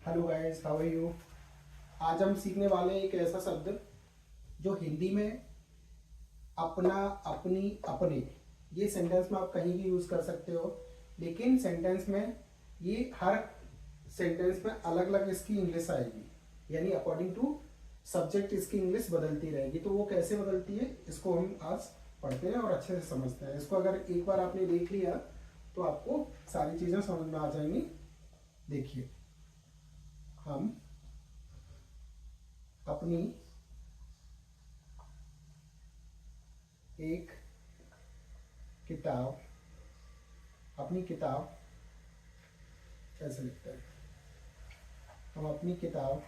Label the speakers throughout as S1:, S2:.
S1: Hello guys, how are you. आज हम सीखने वाले हैं एक ऐसा शब्द जो हिंदी में अपना, अपनी, अपने, ये सेंटेंस में आप कहीं भी यूज़ कर सकते हो। लेकिन सेंटेंस में ये हर सेंटेंस में अलग अलग इसकी इंग्लिश आएगी, यानी अकॉर्डिंग टू सब्जेक्ट इसकी इंग्लिश बदलती रहेगी। तो वो कैसे बदलती है इसको हम आज पढ़ते हैं और अच्छे से समझते हैं। इसको अगर एक बार आपने देख लिया तो आपको सारी चीज़ें समझ में आ जाएंगी। देखिए, हम अपनी एक किताब, अपनी किताब कैसे लिखते हैं, हम अपनी किताब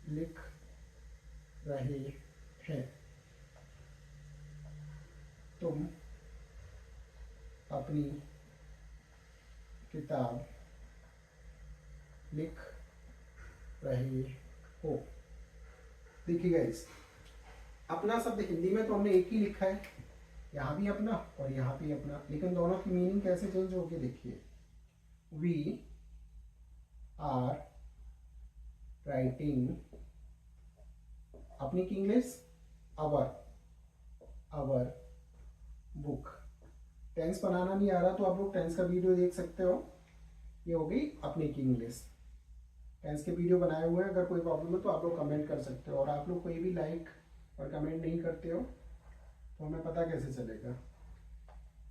S1: लिख रहे हैं। तुम अपनी किताब लिख रहे हो। देखिए गाइस, अपना शब्द हिंदी में तो हमने एक ही लिखा है, यहाँ भी अपना और यहाँ भी अपना, लेकिन दोनों की मीनिंग कैसे चेंज होगी। देखिए, वी आर राइटिंग, अपनी की English our, our book. Tense बनाना नहीं आ रहा तो आप लोग टेंस का वीडियो देख सकते हो। ये हो गई अपनी की इंग्लिश। टेंस के वीडियो बनाए हुए हैं, अगर कोई प्रॉब्लम है तो आप लोग कमेंट कर सकते हो। और आप लोग कोई भी लाइक और कमेंट नहीं करते हो तो हमें पता कैसे चलेगा।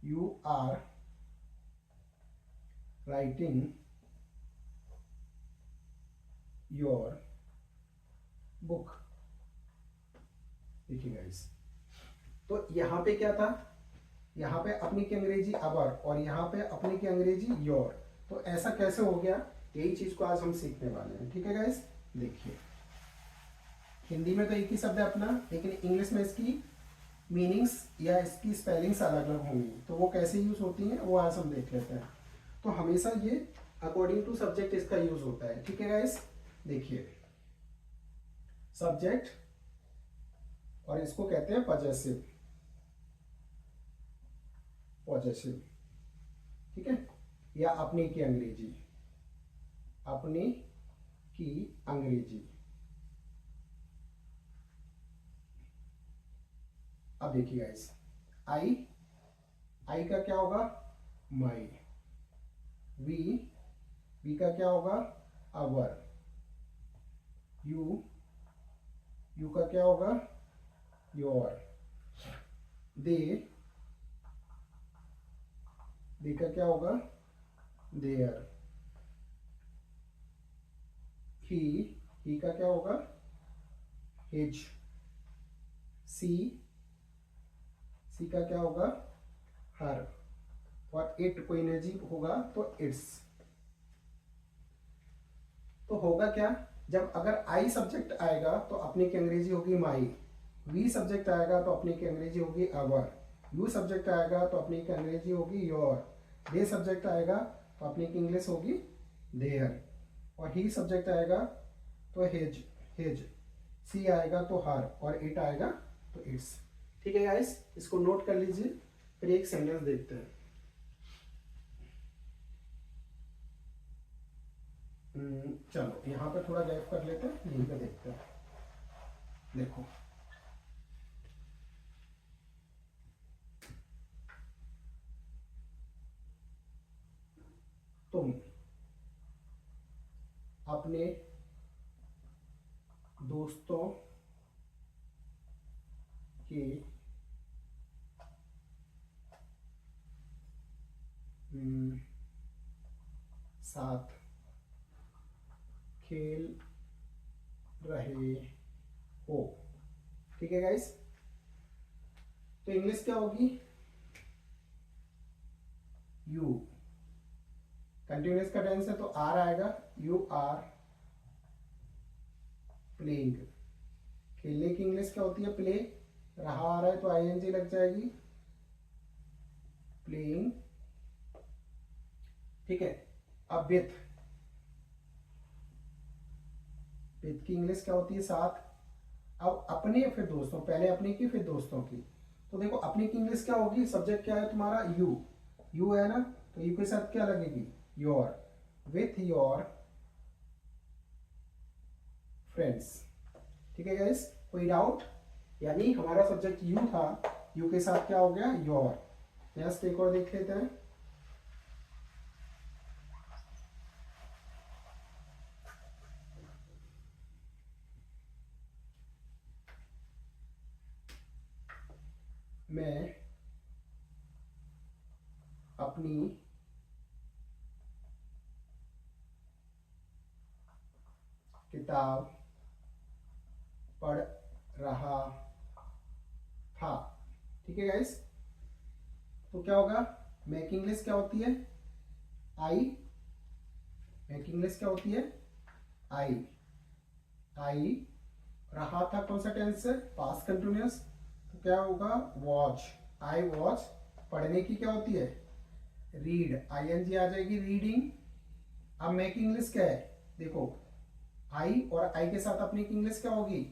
S1: You are writing your book. देखिए गाइस, तो यहाँ पे क्या था, यहाँ पे अपनी की अंग्रेजी अवर और यहाँ पे अपनी की अंग्रेजी योर। तो ऐसा कैसे हो गया, यही चीज को आज हम सीखने वाले हैं। ठीक है गाइस, देखिए हिंदी में तो एक ही शब्द है अपना, लेकिन इंग्लिश में इसकी मीनिंग्स या इसकी स्पेलिंग्स अलग अलग होंगी। तो वो कैसे यूज होती हैं वो आज हम देख लेते हैं। तो हमेशा ये अकॉर्डिंग टू सब्जेक्ट इसका यूज होता है। ठीक है गाइस, देखिए सब्जेक्ट, और इसको कहते हैं पजेसिव, पॉजेसिव। ठीक है, या अपनी की अंग्रेजी, अपनी की अंग्रेजी। अब देखिए गाइस, आई, आई का क्या होगा, माई। वी, वी का क्या होगा, अवर। यू, यू का क्या होगा, योर। दे, दे का क्या होगा, देयर। ही का क्या होगा, हिज। सी, सी का क्या होगा, हर। और इट कोई निर्जीव होगा तो इट्स। तो होगा क्या, जब अगर आई सब्जेक्ट आएगा तो अपने की अंग्रेजी होगी माई। वी सब्जेक्ट आएगा तो अपने की अंग्रेजी होगी अवर। यू सब्जेक्ट आएगा तो अपने की अंग्रेजी होगी योर। दे सब्जेक्ट आएगा तो अपने की इंग्लिश होगी देयर। और ही सब्जेक्ट आएगा तो हिज, हिज। सी आएगा तो हर, और इट आएगा तो इट्स। ठीक है गाइस, इसको नोट कर लीजिए, फिर एक सेंटेंस देखते हैं। चलो यहाँ पे थोड़ा गैप कर लेते हैं, यहीं पे देखते हैं। देखो, तुम अपने दोस्तों के साथ खेल रहे हो। ठीक है गाइस, तो इंग्लिश क्या होगी, यू। कंटिन्यूस का टेंस है तो आर आएगा, यू आर प्लेइंग। खेलने की इंग्लिश क्या होती है, प्ले। रहा आ रहा है तो आईएनजी लग जाएगी, प्लेइंग। ठीक है, अब विथ, विथ की इंग्लिश क्या होती है, साथ। अब अपने फिर दोस्तों, पहले अपने की फिर दोस्तों की। तो देखो अपने की इंग्लिश क्या होगी, सब्जेक्ट क्या है तुम्हारा, यू। यू है ना, तो यू के साथ क्या लगेगी, योर, विथ योर फ्रेंड्स। ठीक है गाइस, कोई डाउट? यानी हमारा सब्जेक्ट यू था, यू के साथ क्या हो गया? योर। नेक्स्ट एक और देख लेते हैं। मैं अपनी किताब पढ़ रहा था। ठीक है गाइस, तो क्या होगा? मेक इंग्लिश क्या होती है? आई। मेक इंग्लिश क्या होती है? आई। आई रहा था कौन सा टेंस है? Past continuous. तो क्या होगा? वॉच। I watch. पढ़ने की क्या होती है? रीड। आईएनजी आ जाएगी, रीडिंग। अब मेक इंग्लिश क्या है? देखो, आई और आई के साथ अपनी इंग्लिश क्या होगी?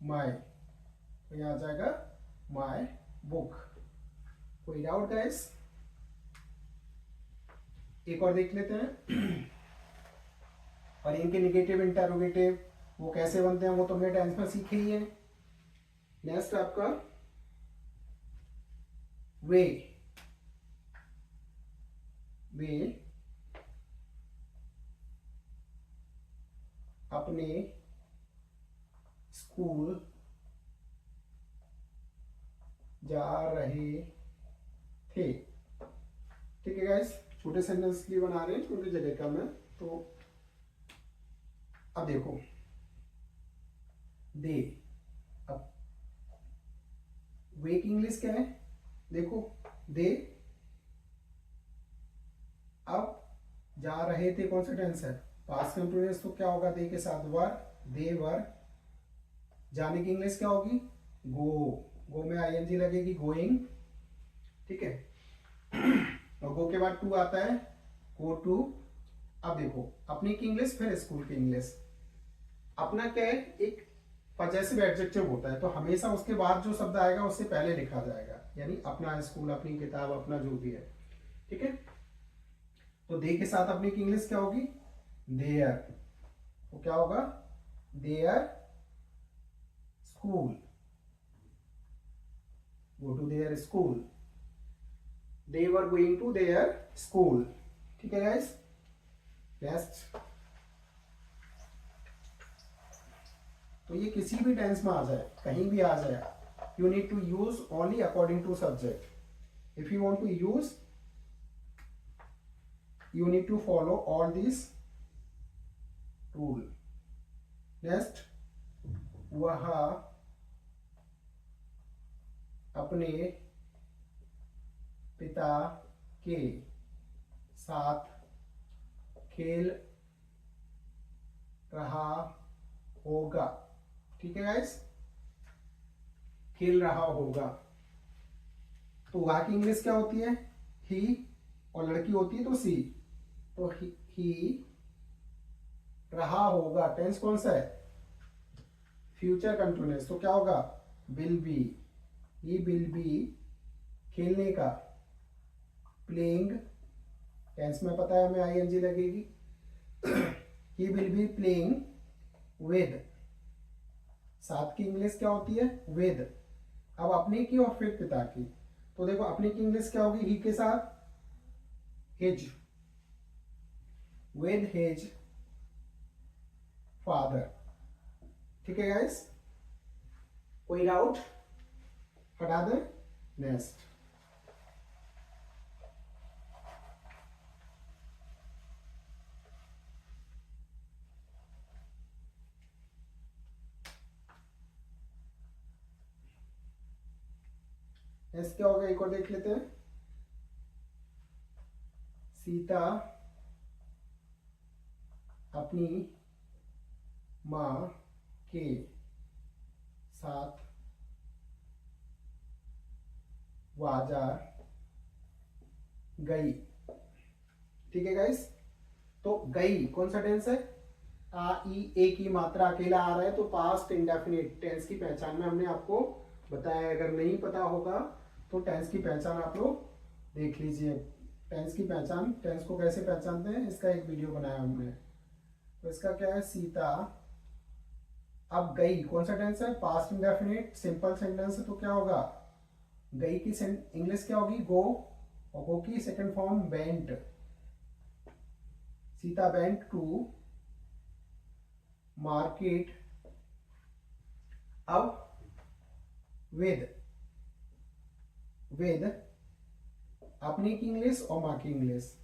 S1: माय। तो यहां आ जाएगा माय बुक। कोई डाउट गाइस? एक और देख लेते हैं। और इनके निगेटिव इंटरोगेटिव वो कैसे बनते हैं वो तो हमने टेंस में सीखे ही है। नेक्स्ट आपका वे। वे अपने स्कूल जा रहे थे। ठीक है गाइस, छोटे सेंटेंस लिए बना रहे हैं क्योंकि जगह कम है। तो अब देखो, दे। अब वे की इंग्लिश क्या है? देखो, दे। अब जा रहे थे कौन सा टेंस है? Past continuous. तो क्या होगा? दे के साथ वर, दे वर। जाने की इंग्लिश क्या होगी? गो। गो में आईएनजी लगेगी, गोइंग। ठीक है, और गो के बाद टू आता है, गो टू। अब देखो, अपनी की इंग्लिश फिर स्कूल की इंग्लिश। अपना क्या है? एक पजेसिव एडजेक्टिव होता है, तो हमेशा उसके बाद जो शब्द आएगा उससे पहले लिखा जाएगा। यानी अपना स्कूल, अपनी किताब, अपना जो भी है। ठीक है, तो दे के साथ अपनी की इंग्लिश क्या होगी? देयर। तो क्या होगा? Their school. Go to their school. They were going to their school. ठीक है गाइस, नेक्स्ट। तो ये किसी भी टेंस में आ जाए, कहीं भी आ जाए, you need to use only according to subject. If you want to use, you need to follow all these rule. Next, वह अपने पिता के साथ खेल रहा होगा। ठीक है गाइस, खेल रहा होगा। तो वह की इंग्लिश क्या होती है? ही, और लड़की होती है तो सी। तो ही रहा होगा, टेंस कौन सा है? Future continuous. तो क्या होगा? Will be. He will be, खेलने का। प्लेइंग, टेंस में पता है हमें आईएनजी लगेगी। He will be playing with. साथ की इंग्लिश क्या होती है? विद। अब अपने की और फिर पिता की। तो देखो, अपने की इंग्लिश क्या होगी? ही के साथ हिज, with his father। ठीक है गाइस, कोई डाउट? हटा दे। नेक्स्ट, नेक्स्ट क्या होगा? एक और देख लेते हैं। सीता अपनी माँ के साथ बाजार गई। ठीक है गाइस, तो गई कौन सा टेंस है? आ ई ए की मात्रा अकेला आ रहा है, तो पास्ट इंडेफिनिट टेंस की पहचान में हमने आपको बताया। अगर नहीं पता होगा तो टेंस की पहचान आप लोग देख लीजिए। टेंस की पहचान, टेंस को कैसे पहचानते हैं, इसका एक वीडियो बनाया हमने। तो इसका क्या है, सीता अब गई, कौन सा टेंस है, पास्ट इंडेफिनिट सिंपल सेंटेंस है, तो क्या होगा, गई की इंग्लिश क्या होगी, गो, और गो की second form went. Sita went to market. अब विद, विद अपनी की इंग्लिश और माँ की इंग्लिश,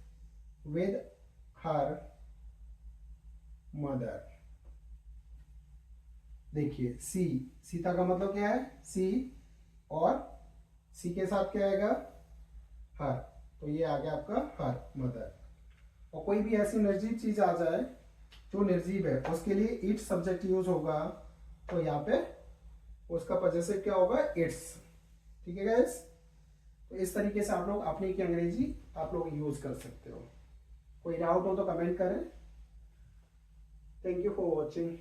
S1: विद हर मदर। देखिए सी, सीता का मतलब क्या है, सी, और सी के साथ क्या आएगा, हर, तो ये आ गया आपका हर मदर। और कोई भी ऐसी निर्जीव चीज आ जाए जो निर्जीव है, उसके लिए इट सब्जेक्ट यूज होगा, तो यहाँ पे उसका पजेसिव क्या होगा, इट्स। ठीक है गाइस, तो इस तरीके से आप लोग अपनी की अंग्रेजी आप लोग यूज कर सकते हो। कोई डाउट हो तो कमेंट करें। Thank you for watching.